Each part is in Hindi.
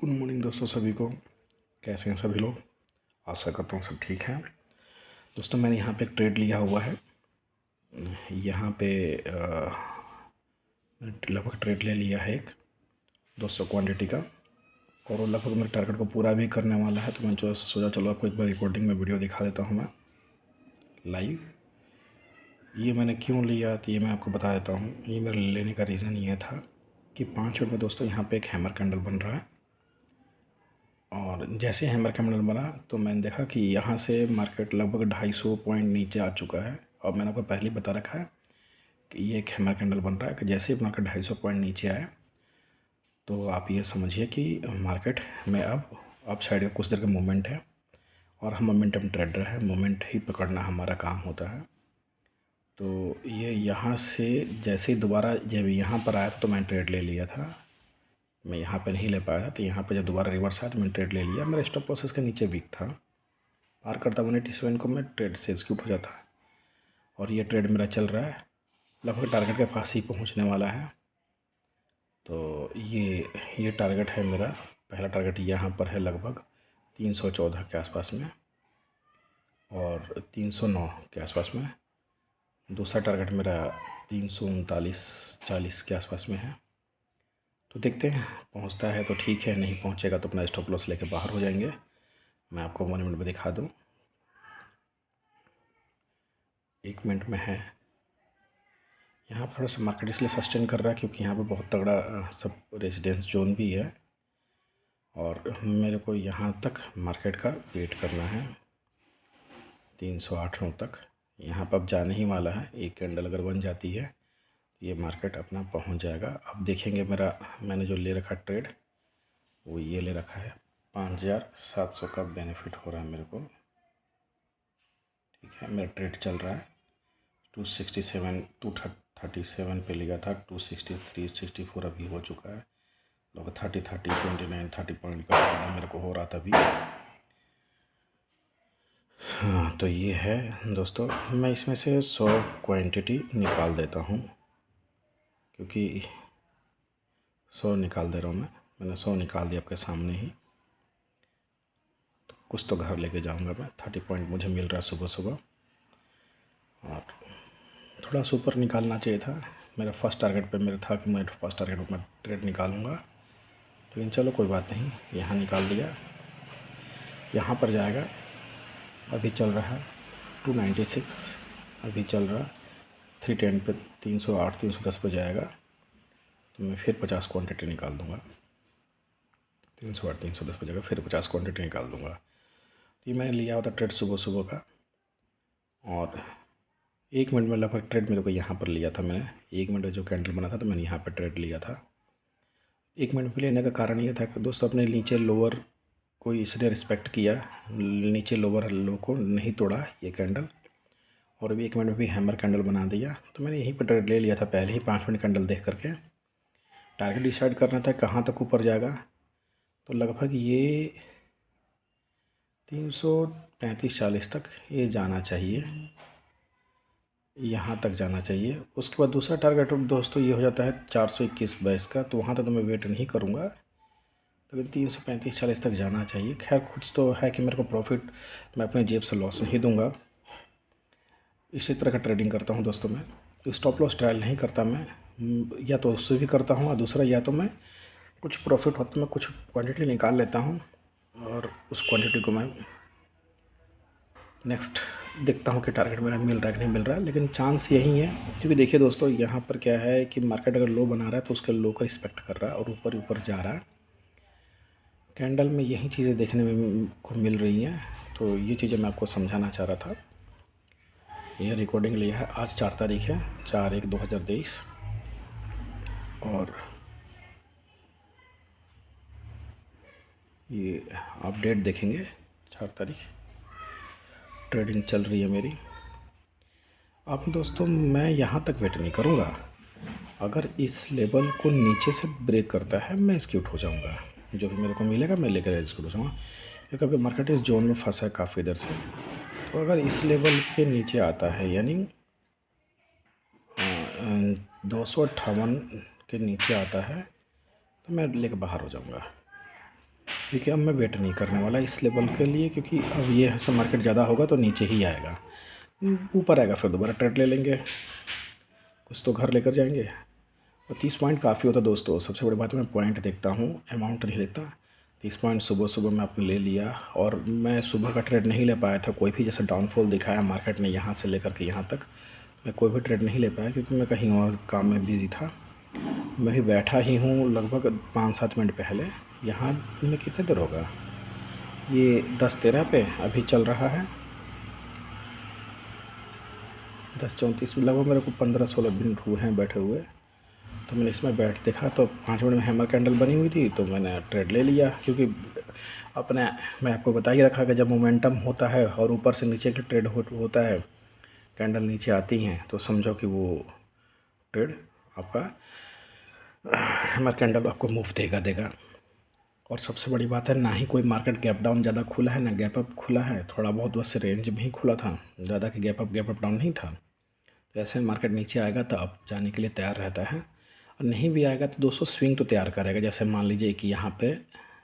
गुड मॉर्निंग दोस्तों सभी को। कैसे हैं सभी लोग? आशा करता हूँ सब ठीक हैं। दोस्तों मैंने यहाँ पे एक ट्रेड लिया हुआ है। यहाँ पे लगभग ट्रेड ले लिया है एक 200 क्वांटिटी का, और वो लगभग मेरे टारगेट को पूरा भी करने वाला है। तो मैं जो सोचा चलो आपको एक बार रिकॉर्डिंग में वीडियो दिखा देता हूँ मैं लाइव। ये मैंने क्यों लिया तो ये मैं आपको बता देता हूँ। ये मेरे लेने का रीज़न ये था कि 5 मिनट में दोस्तों यहाँ पे एक हैमर कैंडल बन रहा है, और जैसे हैमर कैंडल बना तो मैंने देखा कि यहाँ से मार्केट लगभग 250 पॉइंट नीचे आ चुका है। और मैंने आपको पहले ही बता रखा है कि ये एक हैमर कैंडल बन रहा है कि जैसे ही मार्केट 250 पॉइंट नीचे आए तो आप ये समझिए कि मार्केट में अब साइड का कुछ देर का मूवमेंट है, और हम मोमेंटम ट्रेडर है, मोमेंट ही पकड़ना हमारा काम होता है। तो ये यहाँ से जैसे ही दोबारा जब यहाँ पर आया तो मैंने ट्रेड ले लिया था। मैं यहाँ पे नहीं ले पाया था, तो यहाँ पे जब दोबारा रिवर्स आया तो मैंने ट्रेड ले लिया। मेरा स्टॉप लॉस के नीचे वीक था, पार करता 187 को मैं ट्रेड से एग्जीक्यूट हो जाता। और ये ट्रेड मेरा चल रहा है, लगभग टारगेट के पास ही पहुँचने वाला है। तो ये टारगेट है मेरा। पहला टारगेट यहाँ पर है लगभग 314 के आसपास में, और 309 के आसपास में। दूसरा टारगेट मेरा 339-40 के आसपास में है। तो देखते हैं, पहुंचता है तो ठीक है, नहीं पहुंचेगा तो अपना स्टॉप लॉस लेके बाहर हो जाएंगे। मैं आपको 1 मिनट में दिखा दूं। 1 मिनट में है। यहाँ पर थोड़ा सा मार्केट इसलिए सस्टेन कर रहा है क्योंकि यहाँ पे बहुत तगड़ा सब रेजिडेंस जोन भी है, और मेरे को यहाँ तक मार्केट का वेट करना है 308 तक। यहाँ पर अब जाने ही वाला है। एक कैंडल अगर बन जाती है तो ये मार्केट अपना पहुँच जाएगा। अब देखेंगे मैंने जो ले रखा ट्रेड वो ये ले रखा है। 5700 का बेनिफिट हो रहा है मेरे को। ठीक है, मेरा ट्रेड चल रहा है 237 पे लिया था, 263 64 अभी हो चुका है। लगभग 30 29 पॉइंट का फायदा मेरे को हो रहा था अभी। हाँ, तो ये है दोस्तों। मैं इसमें से 100 क्वांटिटी निकाल देता हूँ, क्योंकि 100 निकाल दे रहा हूँ मैंने 100 निकाल दिया आपके सामने ही। तो कुछ तो घर लेके जाऊँगा मैं। 30 पॉइंट मुझे मिल रहा है सुबह सुबह, और थोड़ा सुपर निकालना चाहिए था। मेरा फर्स्ट टारगेट पे मेरा था कि मैं फर्स्ट टारगेट पर मैं ट्रेड निकालूंगा, लेकिन चलो कोई बात नहीं, यहाँ निकाल दिया। यहाँ पर जाएगा, अभी चल रहा है 296, अभी चल रहा 310 पे 308 310 पे जाएगा तो मैं फिर 50 क्वांटिटी निकाल दूँगा। 308 310 पे जाएगा, फिर 50 क्वांटिटी निकाल दूँगा। तो ये मैंने लिया हुआ था ट्रेड सुबह सुबह का, और 1 मिनट में लगभग ट्रेड मेरे को यहाँ पर लिया था मैंने। 1 मिनट में जो कैंडल बना था तो मैंने यहाँ पर ट्रेड लिया था। 1 मिनट में लेने का कारण ये था कि दोस्तों अपने नीचे लोअर को इसने रिस्पेक्ट किया, नीचे लोअर लो को नहीं तोड़ा ये कैंडल, और अभी 1 मिनट में भी हैमर कैंडल बना दिया। तो मैंने यहीं पर ट्रेड ले लिया था पहले ही 5 मिनट कैंडल देख करके। टारगेट डिसाइड करना था कहाँ तक ऊपर जाएगा, तो लगभग ये 335-40 तक ये जाना चाहिए, यहाँ तक जाना चाहिए। उसके बाद दूसरा टारगेट दोस्तों ये हो जाता है 421-22 का, तो वहाँ तक तो मैं वेट नहीं करूँगा, लेकिन 335-40 तक जाना चाहिए। खैर कुछ तो है कि मेरे को प्रॉफिट, मैं अपने जेब से लॉस नहीं दूंगा। इसी तरह का ट्रेडिंग करता हूँ दोस्तों मैं। स्टॉप लॉस ट्रायल नहीं करता मैं, या तो उससे भी करता हूँ, और दूसरा या तो मैं कुछ प्रॉफिट होता मैं कुछ क्वांटिटी निकाल लेता हूँ, और उस क्वांटिटी को मैं नेक्स्ट देखता हूँ कि टारगेट मेरा मिल रहा है कि नहीं मिल रहा है। लेकिन चांस यही है, क्योंकि देखिए दोस्तों यहाँ पर क्या है कि मार्केट अगर लो बना रहा है तो उसके लो का रिस्पेक्ट कर रहा है और ऊपर ऊपर जा रहा है। कैंडल में यही चीज़ें देखने में को मिल रही हैं, तो ये चीज़ें मैं आपको समझाना चाह रहा था। ये रिकॉर्डिंग लिया है, आज 4 तारीख है, 4/1/2023, और ये अपडेट देखेंगे 4 तारीख। ट्रेडिंग चल रही है मेरी। अब दोस्तों मैं यहाँ तक वेट नहीं करूँगा। अगर इस लेवल को नीचे से ब्रेक करता है मैं एग्जीक्यूट हो जाऊँगा, जो भी मेरे को मिलेगा मैं लेकर एग्जीक्यूट हो जाऊँगा, क्योंकि अभी मार्केट इस जोन में फंसा है काफ़ी देर से। तो अगर इस लेवल के नीचे आता है, यानी 258 के नीचे आता है, तो मैं लेकर बाहर हो जाऊँगा। क्योंकि अब मैं वेट नहीं करने वाला इस लेवल के लिए, क्योंकि अब ये से मार्केट ज़्यादा होगा तो नीचे ही आएगा, ऊपर आएगा फिर दोबारा ट्रेड ले लेंगे, कुछ तो घर लेकर जाएंगे। और 30 पॉइंट काफ़ी होता है दोस्तों। सबसे बड़ी बात है मैं पॉइंट देखता हूँ, अमाउंट नहीं देखता। 30 पॉइंट सुबह सुबह मैं आपने ले लिया, और मैं सुबह का ट्रेड नहीं ले पाया था कोई भी। जैसे डाउनफॉल दिखाया मार्केट ने यहाँ से लेकर के यहाँ तक, मैं कोई भी ट्रेड नहीं ले पाया क्योंकि मैं कहीं और काम में बिज़ी था। मैं भी बैठा ही हूँ लगभग 5-7 मिनट पहले। यहाँ में कितने देर होगा, ये 10:13 पे अभी चल रहा है, 10:34 में। लगभग मेरे को 15-16 मिनट हुए हैं बैठे हुए। तो मैंने इसमें बैठ देखा तो 5 मिनट में हैमर कैंडल बनी हुई थी, तो मैंने ट्रेड ले लिया। क्योंकि अपने मैं आपको बता ही रखा कि जब मोमेंटम होता है और ऊपर से नीचे की ट्रेड होता है, कैंडल नीचे आती हैं, तो समझो कि वो ट्रेड आपका हैमर कैंडल आपको मूव देगा। और सबसे बड़ी बात है, ना ही कोई मार्केट गैप डाउन ज़्यादा खुला है ना गैप अप खुला है, थोड़ा बहुत बस रेंज में ही खुला था, ज़्यादा कि गैप अप डाउन नहीं था। तो ऐसे मार्केट नीचे आएगा तो अप जाने के लिए तैयार रहता है, और नहीं भी आएगा तो दोस्तों स्विंग तो तैयार करेगा। जैसे मान लीजिए कि यहाँ पे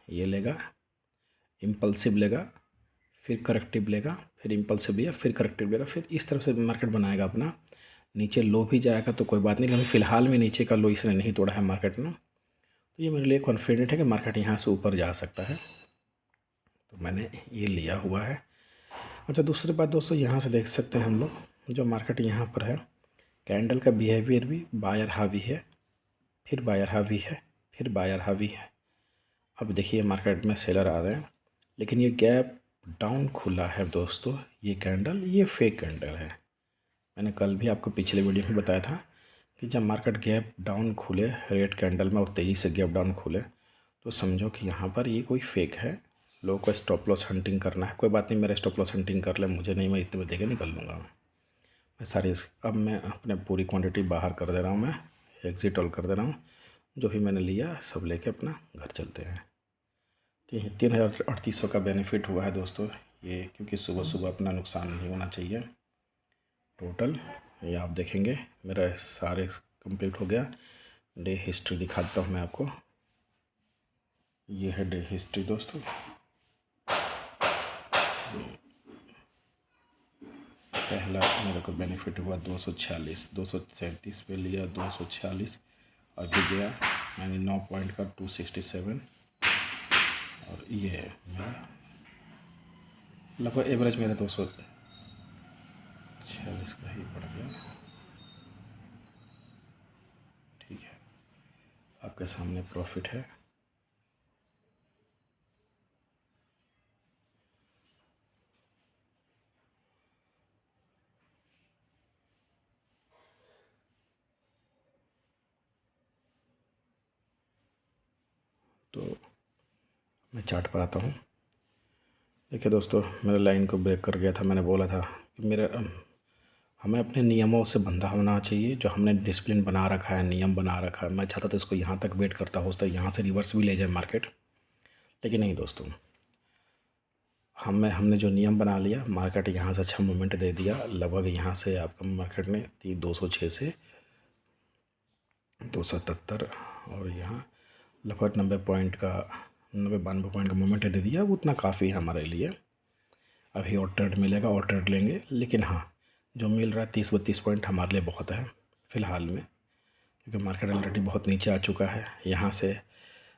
ये लेगा, इम्पल्सिव लेगा, फिर करेक्टिव लेगा, फिर इम्पल्सिव लिया, फिर करेक्टिव लेगा, फिर इस तरह से मार्केट बनाएगा अपना। नीचे लो भी जाएगा तो कोई बात नहीं, लेकिन फ़िलहाल में नीचे का लो इसने नहीं तोड़ा है मार्केट ने, तो ये मेरे लिए कॉन्फिडेंट है कि मार्केट यहाँ से ऊपर जा सकता है, तो मैंने ये लिया हुआ है। अच्छा, दूसरी बात दोस्तों, यहाँ से देख सकते हैं हम लोग जो मार्केट यहाँ पर है, कैंडल का बिहेवियर भी बायर हावी है, फिर बायर हावी है, फिर बायर हावी है। अब देखिए मार्केट में सेलर आ रहे हैं, लेकिन ये गैप डाउन खुला है दोस्तों। ये कैंडल ये फेक कैंडल है। मैंने कल भी आपको पिछले वीडियो में बताया था कि जब मार्केट गैप डाउन खुले रेड कैंडल में और तेज़ी से गैप डाउन खुले, तो समझो कि यहाँ पर ये कोई फेक है। लोगों को स्टॉप लॉस हंटिंग करना है, कोई बात नहीं, मेरा स्टॉप लॉस हंटिंग कर ले, मुझे नहीं, मैं इतने में देके निकल लूँगा। मैं सारी अब मैं अपने पूरी क्वांटिटी बाहर कर दे रहा हूँ, मैं एग्जिट ऑल कर दे रहा हूँ। जो भी मैंने लिया सब लेके अपना घर चलते हैं। तो ये 3,3800 का बेनिफिट हुआ है दोस्तों ये, क्योंकि सुबह सुबह अपना नुकसान नहीं होना चाहिए। टोटल ये आप देखेंगे मेरा सारे कंप्लीट हो गया। डे हिस्ट्री दिखा देता हूँ मैं आपको। ये है डे हिस्ट्री दोस्तों। पहला मेरे को बेनिफिट हुआ 246, 237 पे लिया 246, अभी गया मैंने 9 पॉइंट का 267, और ये है मेरा लगभग एवरेज मेरा 246 का ही पड़ गया। ठीक है, आपके सामने प्रॉफिट है। तो मैं चार्ट पर आता हूँ। देखिए दोस्तों, मेरे लाइन को ब्रेक कर गया था। मैंने बोला था कि मेरे हमें अपने नियमों से बंधा होना चाहिए, जो हमने डिसिप्लिन बना रखा है, नियम बना रखा है। मैं चाहता था इसको यहाँ तक वेट करता हो, तो यहाँ से रिवर्स भी ले जाए मार्केट, लेकिन नहीं दोस्तों। हमने जो नियम बना लिया, मार्केट यहाँ से अच्छा मूवमेंट दे दिया। लगभग यहाँ से आपका मार्केट ने 206 से 277, और यहाँ लगभग 90 पॉइंट का 92 पॉइंट का मूवमेंट दे दिया। वो उतना काफ़ी है हमारे लिए। अभी और ट्रेड मिलेगा और ट्रेड लेंगे, लेकिन हाँ, जो मिल रहा है 30-32 पॉइंट हमारे लिए बहुत है फ़िलहाल में, क्योंकि मार्केट ऑलरेडी बहुत नीचे आ चुका है। यहाँ से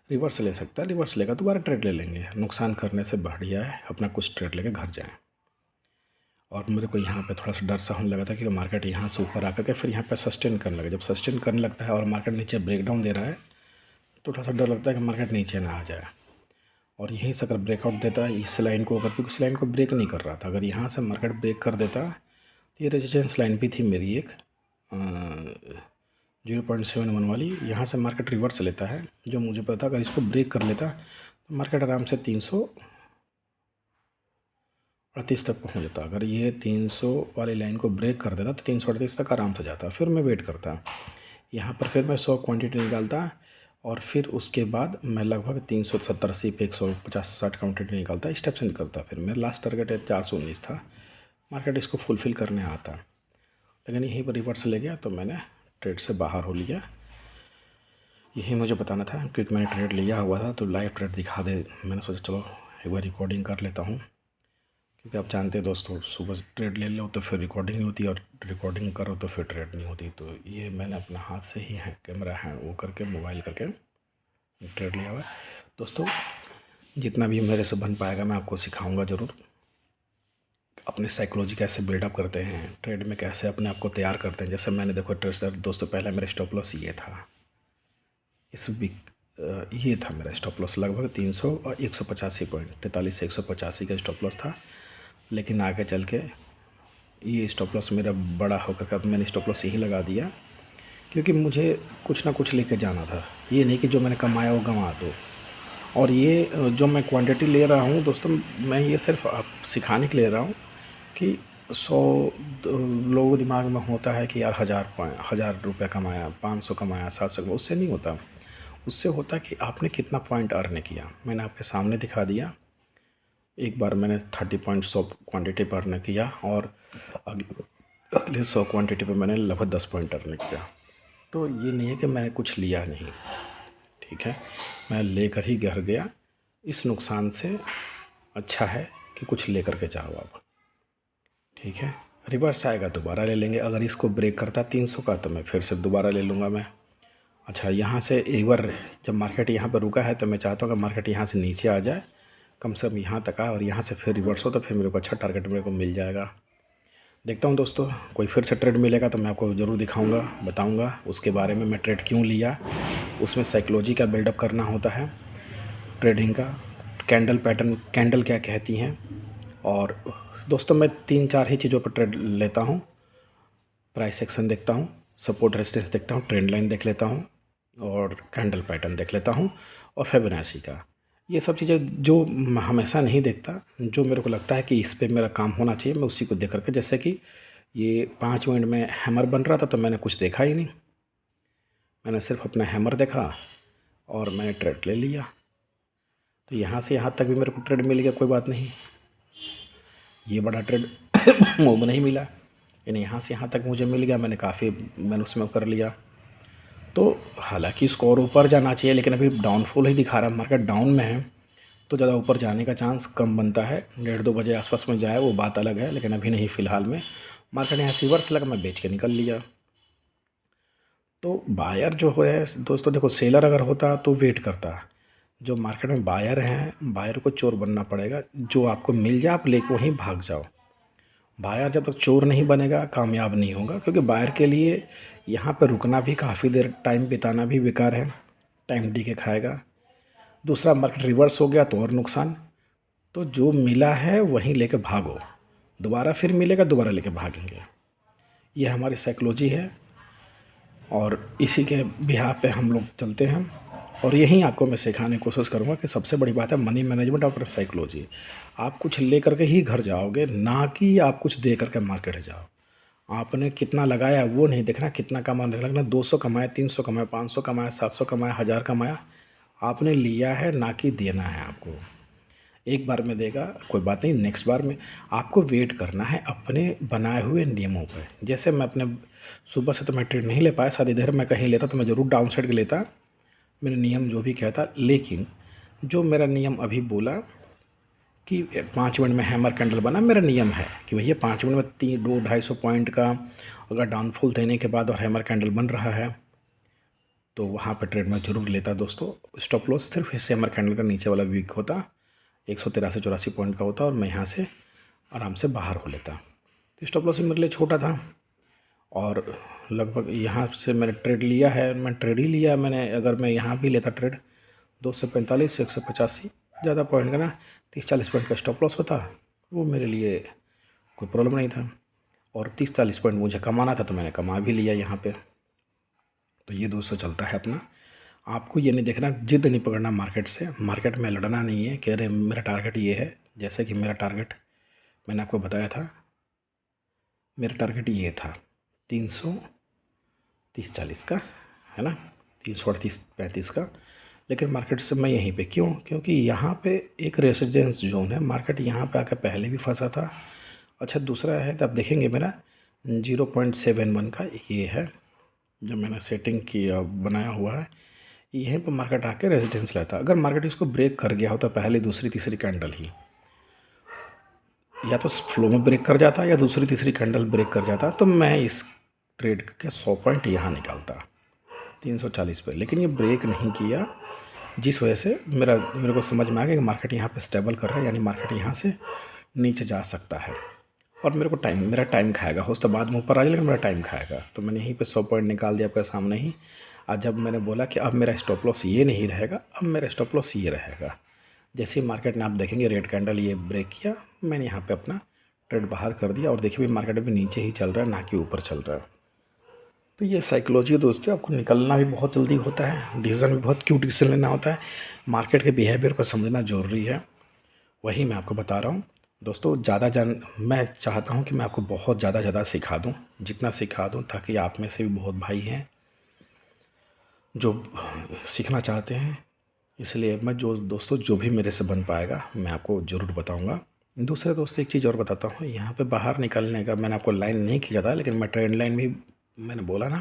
रिवर्स ले सकता है, रिवर्स लेगा दोबारा ट्रेड ले लेंगे। नुकसान करने से बढ़िया है अपना कुछ ट्रेड लेके घर जाएं। और मेरे को यहाँ पे थोड़ा सा डर सा होने लगा था कि मार्केट यहाँ से ऊपर आकर के फिर यहाँ पे सस्टेन करने लगे। जब सस्टेन करने लगता है और मार्केट नीचे ब्रेकडाउन दे रहा है, तो थोड़ा सा डर लगता है कि मार्केट नीचे ना आ जाए। और यहीं से अगर ब्रेकआउट देता है इस लाइन को, अगर क्योंकि इस लाइन को ब्रेक नहीं कर रहा था, अगर यहाँ से मार्केट ब्रेक कर देता, तो ये रेजिस्टेंस लाइन भी थी मेरी एक 0.71 वाली। यहाँ से मार्केट रिवर्स लेता है, जो मुझे पता था अगर इसको ब्रेक कर लेता तो मार्केट आराम से 338 तक पहुँच जाता। अगर ये 300 वाली लाइन को ब्रेक कर देता तो 338 तक आराम से जाता। फिर मैं वेट करता, यहाँ पर फिर मैं 100 क्वांटिटी निकालता, और फिर उसके बाद मैं लगभग 370-80 पे 150-60 क्वांटिटी निकालता। इस टाइप से निकलता। फिर मेरा लास्ट टारगेट 419 था। मार्केट इसको फुलफ़िल करने आता, लेकिन यहीं पर रिवर्स ले गया तो मैंने ट्रेड से बाहर हो लिया। यही मुझे बताना था क्योंकि मैंने ट्रेड लिया हुआ था तो लाइव ट्रेड दिखा दे। मैंने सोचा चलो एक बार रिकॉर्डिंग कर लेता हूँ, क्योंकि आप जानते हैं दोस्तों, सुबह ट्रेड ले लो तो फिर रिकॉर्डिंग नहीं होती और रिकॉर्डिंग करो तो फिर ट्रेड नहीं होती। तो ये मैंने अपना हाथ से ही है कैमरा है वो करके मोबाइल करके ट्रेड लिया हुआ है। दोस्तों जितना भी मेरे से बन पाएगा मैं आपको सिखाऊंगा ज़रूर। अपने साइकोलॉजी कैसे बिल्डअप करते हैं, ट्रेड में कैसे अपने आप को तैयार करते हैं। जैसे मैंने देखो ट्रेड दोस्तों, पहले मेरा स्टॉप लॉस ये था, इस वीक ये था मेरा स्टॉप लॉस लगभग 300 और 185 पॉइंट, 43 से 185 का स्टॉप लॉस था। लेकिन आगे चल के ये स्टॉप लॉस मेरा बड़ा होकर के अब मैंने स्टॉप लॉस यही लगा दिया, क्योंकि मुझे कुछ ना कुछ लेके जाना था। ये नहीं कि जो मैंने कमाया वो गंवा दो। और ये जो मैं क्वांटिटी ले रहा हूँ दोस्तों, मैं ये सिर्फ आप सिखाने के लिए ले रहा हूँ कि 100 लोगों के दिमाग में होता है कि यार 1000 रुपये कमाया, 500 कमाया, 700 कमाया। उससे नहीं होता। उससे होता कि आपने कितना पॉइंट अर्न किया। मैंने आपके सामने दिखा दिया। एक बार मैंने 30 पॉइंट 100 क्वांटिटी पर अर्न किया और अगले 100 क्वांटिटी पे मैंने लगभग 10 पॉइंट अर्न किया। तो ये नहीं है कि मैंने कुछ लिया नहीं, ठीक है, मैं लेकर ही घर गया। इस नुकसान से अच्छा है कि कुछ लेकर के जाओ आप, ठीक है। रिवर्स आएगा दोबारा ले लेंगे। अगर इसको ब्रेक करता 300 का तो मैं फिर से दोबारा ले लूँगा मैं। अच्छा, यहाँ से एक बार जब मार्केट यहाँ पर रुका है तो मैं चाहता हूँ कि मार्केट यहाँ से नीचे आ जाए, कम से कम यहाँ तक आए और यहाँ से फिर रिवर्स हो तो फिर मेरे को अच्छा टारगेट मेरे को मिल जाएगा। देखता हूँ दोस्तों, कोई फिर से ट्रेड मिलेगा तो मैं आपको ज़रूर दिखाऊंगा, बताऊंगा उसके बारे में, मैं ट्रेड क्यों लिया। उसमें साइकोलॉजी का बिल्डअप करना होता है ट्रेडिंग का, कैंडल पैटर्न, कैंडल क्या कहती हैं। और दोस्तों मैं 3-4 ही चीज़ों पर ट्रेड लेता हूँ। प्राइस एक्शन देखता हूँ, सपोर्ट रेजिस्टेंस देखता हूँ, ट्रेंड लाइन देख लेता हूँ और कैंडल पैटर्न देख लेता हूँ और फिबोनाची का। ये सब चीज़ें जो मैं हमेशा नहीं देखता, जो मेरे को लगता है कि इस पे मेरा काम होना चाहिए, मैं उसी को देख करके, जैसे कि ये 5 मिनट में हैमर बन रहा था तो मैंने कुछ देखा ही नहीं, मैंने सिर्फ अपना हैमर देखा और मैंने ट्रेड ले लिया। तो यहाँ से यहाँ तक भी मेरे को ट्रेड मिल गया, कोई बात नहीं। ये बड़ा ट्रेड मुँह नहीं मिला, यानी यहाँ से यहाँ तक मुझे मिल गया, मैंने उसमें कर लिया। तो हालांकि स्कोर ऊपर जाना चाहिए, लेकिन अभी डाउनफॉल ही दिखा रहा है, मार्केट डाउन में है तो ज़्यादा ऊपर जाने का चांस कम बनता है। 1:30-2 बजे आसपास में जाए वो बात अलग है, लेकिन अभी नहीं। फ़िलहाल में मार्केट यहाँ रिवर्स लगा, मैं बेच के निकल लिया। तो बायर जो है दोस्तों, देखो सेलर अगर होता तो वेट करता, जो मार्केट में बायर हैं, बायर को चोर बनना पड़ेगा। जो आपको मिल जाए आप लेके वहीं भाग जाओ। बायर जब तक चोर नहीं बनेगा कामयाब नहीं होगा, क्योंकि बायर के लिए यहाँ पर रुकना भी, काफ़ी देर टाइम बिताना भी बेकार है, टाइम डी के खाएगा। दूसरा, मार्केट रिवर्स हो गया तो और नुकसान। तो जो मिला है वहीं लेके भागो, दोबारा फिर मिलेगा दोबारा लेके भागेंगे। ये हमारी साइकोलॉजी है और इसी के बिहार पे हम लोग चलते हैं। और यही आपको मैं सिखाने की कोशिश करूँगा कि सबसे बड़ी बात है मनी मैनेजमेंट और साइकोलॉजी। आप कुछ ले करके ही घर जाओगे, ना कि आप कुछ दे करके मार्केट जाओ। आपने कितना लगाया वो नहीं देखना, कितना कमाना देखना। 200 कमाया, 300 कमाया, 500 कमाया, 700 कमाया, 1000 कमाया, आपने लिया है, ना कि देना है आपको। एक बार में देगा कोई बात नहीं, नेक्स्ट बार में आपको वेट करना है अपने बनाए हुए नियमों पर। जैसे मैं अपने सुबह से तो मैं ट्रेड नहीं ले पाया, शायद इधर मैं कहीं लेता तो मैं ज़रूर डाउन साइड के लेता, मेरा नियम जो भी कहता। लेकिन जो मेरा नियम अभी बोला कि 5 मिनट में हैमर कैंडल बना, मेरा नियम है कि भैया 5 मिनट में 200-250 पॉइंट का अगर डाउनफॉल देने के बाद और हैमर कैंडल बन रहा है तो वहाँ पर ट्रेड में ज़रूर लेता दोस्तों। स्टॉप लॉस सिर्फ इस हैमर कैंडल का नीचे वाला वीक होता, 183-84 पॉइंट का होता और मैं यहाँ से आराम से बाहर हो लेता। तो स्टॉप लॉस मेरे लिए छोटा था और लगभग यहाँ से मैंने ट्रेड लिया है, मैं ट्रेड ही लिया मैंने। अगर मैं यहाँ भी लेता ट्रेड 245 से 185, ज़्यादा पॉइंट का ना, 30-40 पॉइंट का स्टॉप लॉस होता, वो मेरे लिए कोई प्रॉब्लम नहीं था। और 30-40 पॉइंट मुझे कमाना था तो मैंने कमा भी लिया यहाँ पे। तो ये दोस्तों चलता है अपना। आपको ये नहीं देखना, जिद नहीं पकड़ना मार्केट से, मार्केट में लड़ना नहीं है कि अरे मेरा टारगेट ये है। जैसे कि मेरा टारगेट मैंने आपको बताया था, मेरा टारगेट ये था 330-40 का, है ना, 338-35 का। लेकिन मार्केट से मैं यहीं पे क्यों, क्योंकि यहाँ पे एक रेसिडेंस जोन है, मार्केट यहाँ पे आकर पहले भी फंसा था। अच्छा, दूसरा है तो आप देखेंगे मेरा 0.71 का ये है जो मैंने सेटिंग किया बनाया हुआ है, यहीं पर मार्केट आके रेजिडेंस लेता। अगर मार्केट इसको ब्रेक कर गया होता पहले दूसरी तीसरी कैंडल ही, या तो फ्लो में ब्रेक कर जाता या दूसरी तीसरी कैंडल ब्रेक कर जाता, तो मैं इस ट्रेड के 100 पॉइंट यहाँ निकालता 340 पे। लेकिन ये ब्रेक नहीं किया, जिस वजह से मेरे को समझ में आ गया कि मार्केट यहाँ पे स्टेबल कर रहा है, यानी मार्केट यहाँ से नीचे जा सकता है। और मेरा टाइम खाएगा, हो तो बाद में ऊपर आ जाए लेकिन मेरा टाइम खाएगा। तो मैंने यहीं पे 100 पॉइंट निकाल दिया आपके सामने ही। आज जब मैंने बोला कि अब मेरा स्टॉप लॉस ये नहीं रहेगा, अब मेरा स्टॉप लॉस ये रहेगा। जैसे ही मार्केट ने आप देखेंगे रेड कैंडल ये ब्रेक किया, मैंने यहाँ पे अपना ट्रेड बाहर कर दिया। और देखिए भाई मार्केट अभी नीचे ही चल रहा है, ना कि ऊपर चल रहा है। तो ये साइकोलॉजी है दोस्तों, आपको निकलना भी बहुत जल्दी होता है, डिसीजन भी बहुत क्यूट डिसीजन लेना होता है, मार्केट के बिहेवियर को समझना ज़रूरी है। वही मैं आपको बता रहा हूँ दोस्तों। मैं चाहता हूँ कि मैं आपको बहुत ज़्यादा सिखा दूँ, जितना सिखा दूँ, ताकि आप में से भी बहुत भाई हैं जो सीखना चाहते हैं। इसलिए मैं जो भी मेरे से बन पाएगा मैं आपको ज़रूर बताऊंगा। दूसरा दोस्तों एक चीज़ और बताता हूँ, यहाँ पे बाहर निकलने का मैंने आपको लाइन नहीं खींचा था, लेकिन मैं ट्रेंड लाइन भी, मैंने बोला ना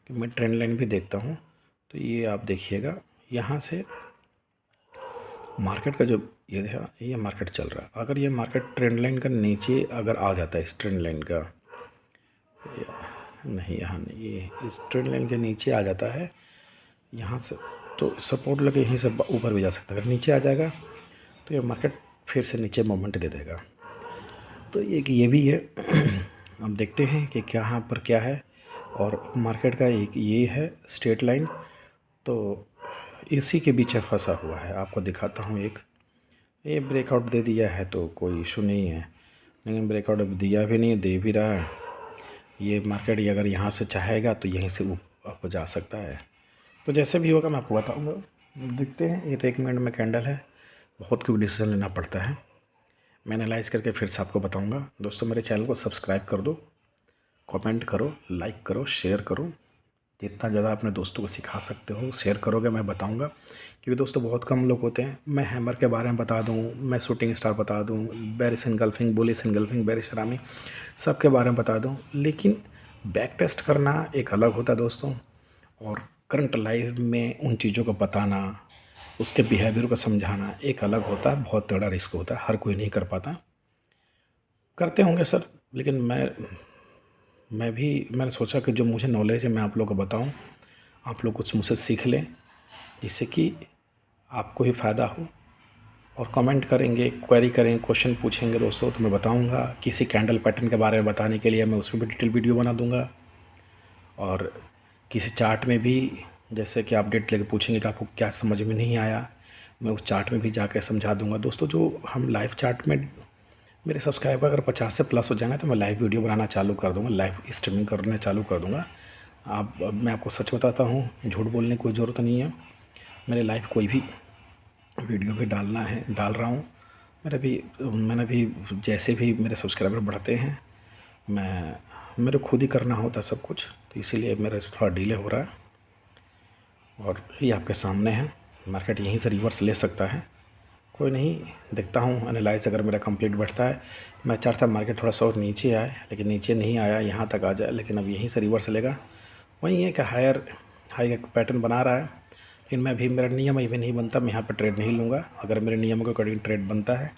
कि मैं ट्रेंड लाइन भी देखता हूँ। तो ये आप देखिएगा, यहाँ से मार्केट का जो ये है, ये मार्केट चल रहा है। अगर ये मार्केट ट्रेंड लाइन का नीचे अगर आ जाता है, इस ट्रेंड लाइन का नहीं, यहाँ नहीं, ये इस ट्रेंड लाइन के नीचे आ जाता है यहाँ से, तो सपोर्ट लगे यहीं से ऊपर भी जा सकता है। अगर नीचे आ जाएगा तो ये मार्केट फिर से नीचे मोमेंट दे देगा। तो ये भी है। अब देखते हैं कि क्या यहाँ पर क्या है। और मार्केट का एक ये है स्ट्रेट लाइन, तो इसी के बीच फंसा हुआ है। आपको दिखाता हूँ, एक ये ब्रेकआउट दे दिया है तो कोई इशू नहीं है, लेकिन ब्रेकआउट अब दिया भी नहीं, दे भी रहा है। ये मार्केट ये अगर यहाँ से चाहेगा तो यहीं से ऊपर जा सकता है। तो जैसे भी होगा मैं आपको बताऊंगा। देखते हैं, ये तो 1 मिनट में कैंडल है, बहुत क्यों डिसीजन लेना पड़ता है। मैं एनालाइज़ करके फिर से आपको बताऊंगा। दोस्तों मेरे चैनल को सब्सक्राइब कर दो, कमेंट करो, लाइक करो, शेयर करो। जितना ज़्यादा अपने दोस्तों को सिखा सकते हो शेयर करोगे, मैं बताऊंगा। क्योंकि दोस्तों बहुत कम लोग होते हैं। मैं हैमर के बारे में बता दूं, मैं शूटिंग स्टार बता दूं, berries engulfing, bullish engulfing, bearish Rami, सब के बारे में बता दूं, लेकिन बैक टेस्ट करना एक अलग होता है दोस्तों। और करंट लाइफ में उन चीज़ों को बताना, उसके बिहेवियर को समझाना एक अलग होता है, बहुत बड़ा रिस्क होता है, हर कोई नहीं कर पाता। करते होंगे सर, लेकिन मैंने सोचा कि जो मुझे नॉलेज है मैं आप लोगों को बताऊं, आप लोग कुछ मुझसे सीख लें, जिससे कि आपको ही फ़ायदा हो। और कमेंट करेंगे, क्वेरी करें, क्वेश्चन पूछेंगे दोस्तों, तो मैं बताऊंगा। किसी कैंडल पैटर्न के बारे में बताने के लिए मैं उसमें भी डिटेल वीडियो बना दूंगा। और किसी चार्ट में भी जैसे कि अपडेट लेके पूछेंगे कि आपको क्या समझ में नहीं आया, मैं उस चार्ट में भी जाकर समझा दूंगा। दोस्तों जो हम लाइव चार्ट में, मेरे सब्सक्राइबर अगर 50 से प्लस हो जाएंगे तो मैं लाइव वीडियो बनाना चालू कर दूंगा, लाइव स्ट्रीमिंग करना चालू कर दूंगा। अब मैं आपको सच बताता हूँ, झूठ बोलने की कोई ज़रूरत नहीं है। मेरे लाइव कोई भी वीडियो भी डालना है, डाल रहा हूँ। मैंने भी जैसे भी मेरे सब्सक्राइबर बढ़ते हैं, मेरे खुद ही करना होता सब कुछ, तो इसीलिए मेरा थोड़ा डिले हो रहा है। और ये आपके सामने है, मार्केट यहीं से रिवर्स ले सकता है, कोई नहीं, देखता हूँ एनालाइज अगर मेरा कंप्लीट बैठता है। मैं चाहता मार्केट थोड़ा सा और नीचे आए, लेकिन नीचे नहीं आया, यहाँ तक आ जाए, लेकिन अब यहीं से रिवर्स लेगा। वही है कि हाई का पैटर्न बना रहा है, लेकिन मेरा नियम ये भी नहीं बनता, मैं यहाँ पर ट्रेड नहीं लूँगा अगर मेरे नियमों के अकॉर्डिंग ट्रेड बनता है।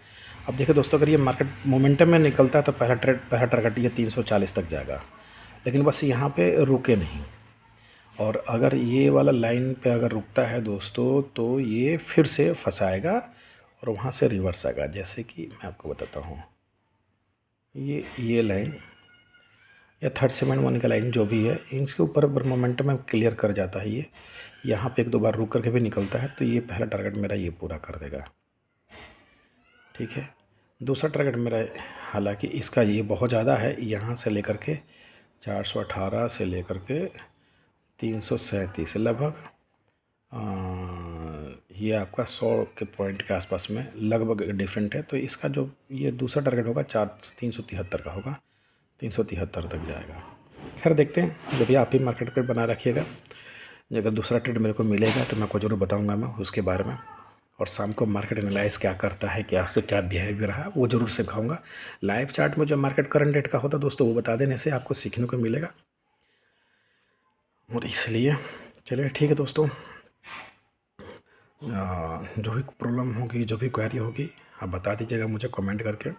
अब देखिए दोस्तों, अगर ये मार्केट मोमेंटम में निकलता है तो पहला टारगेट ये 340 तक जाएगा, लेकिन बस यहाँ पर रुके नहीं। और अगर ये वाला लाइन पे अगर रुकता है दोस्तों, तो ये फिर से फंसाएगा और वहाँ से रिवर्स आएगा। जैसे कि मैं आपको बताता हूँ, ये लाइन या थर्ड सेगमेंट वन का लाइन जो भी है, इसके ऊपर मोमेंटम में क्लियर कर जाता है। ये यहाँ पे 1-2 बार रुक करके भी निकलता है, तो ये पहला टारगेट मेरा ये पूरा कर देगा, ठीक है। दूसरा टारगेट मेरा, हालांकि इसका ये बहुत ज़्यादा है, यहाँ से लेकर के 418 से लेकर के 337 लगभग, ये आपका 100 के पॉइंट के आसपास में लगभग डिफरेंट है। तो इसका जो ये दूसरा टारगेट होगा 373 का होगा, 373 तक जाएगा। खैर देखते हैं, जब भी आप ही मार्केट पर बना रखिएगा। अगर दूसरा ट्रेड मेरे को मिलेगा तो मैं आपको ज़रूर बताऊंगा मैं उसके बारे में। और शाम को मार्केट एनालाइज क्या करता है, क्या उससे क्या बिहेवियर है, वो ज़रूर सिखाऊंगा। लाइव चार्ट में जो मार्केट करंट रेट का होता है दोस्तों, वो बता देने से आपको सीखने को मिलेगा। और इसलिए चलिए ठीक है दोस्तों, जो भी प्रॉब्लम होगी, जो भी क्वेरी होगी, आप बता दीजिएगा मुझे कमेंट करके।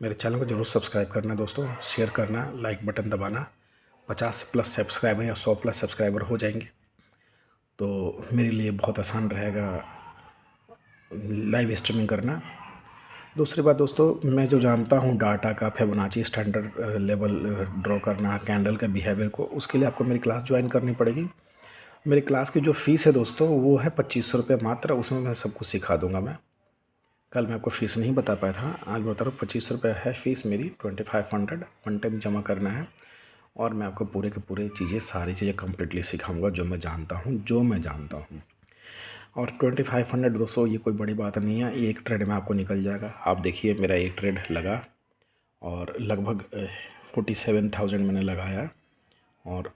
मेरे चैनल को ज़रूर सब्सक्राइब करना दोस्तों, शेयर करना, लाइक बटन दबाना। 50 प्लस सब्सक्राइबर या 100 प्लस सब्सक्राइबर हो जाएंगे तो मेरे लिए बहुत आसान रहेगा लाइव स्ट्रीमिंग करना। दूसरी बात दोस्तों, मैं जो जानता हूँ डाटा का फिबोनाची स्टैंडर्ड लेवल ड्रॉ करना, कैंडल के बिहेवियर को, उसके लिए आपको मेरी क्लास ज्वाइन करनी पड़ेगी। मेरी क्लास की जो फ़ीस है दोस्तों वो है 2500 रुपये मात्र। उसमें मैं सब कुछ सिखा दूंगा। मैं कल मैं आपको फ़ीस नहीं बता पाया था, आज बता रहा हूँ 2500 रुपये है फ़ीस मेरी। 2500 वन टाइम जमा करना है और मैं आपको पूरे के पूरे चीज़ें, सारी चीज़ें कम्प्लीटली सिखाऊंगा जो मैं जानता हूँ। और 2500 दोस्तों ये कोई बड़ी बात नहीं है, एक ट्रेड में आपको निकल जाएगा। आप देखिए मेरा एक ट्रेड लगा और लगभग 47,000 मैंने लगाया और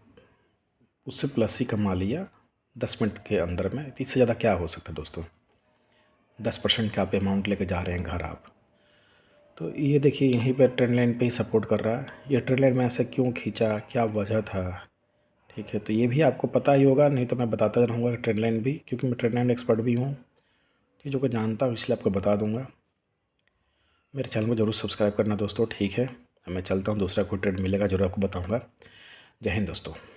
उससे प्लस ही कमा लिया 10 मिनट के अंदर में। इससे ज़्यादा क्या हो सकता है दोस्तों। 10% का आप अमाउंट लेके जा रहे हैं घर आप। तो ये देखिए यहीं पे ट्रेंड लाइन पे ही सपोर्ट कर रहा है। ये ट्रेंड लाइन में ऐसे क्यों खींचा, क्या वजह था, ठीक है। तो ये भी आपको पता ही होगा, नहीं तो मैं बताता रहूँगा ट्रेंड लाइन भी, क्योंकि मैं ट्रेंड लाइन एक्सपर्ट भी हूँ, चीज़ों को जानता हूँ, इसलिए आपको बता दूँगा। मेरे चैनल को जरूर सब्सक्राइब करना दोस्तों, ठीक है। मैं चलता हूँ, दूसरा कोई ट्रेड मिलेगा जरूर आपको बताऊँगा। जय हिंद दोस्तों।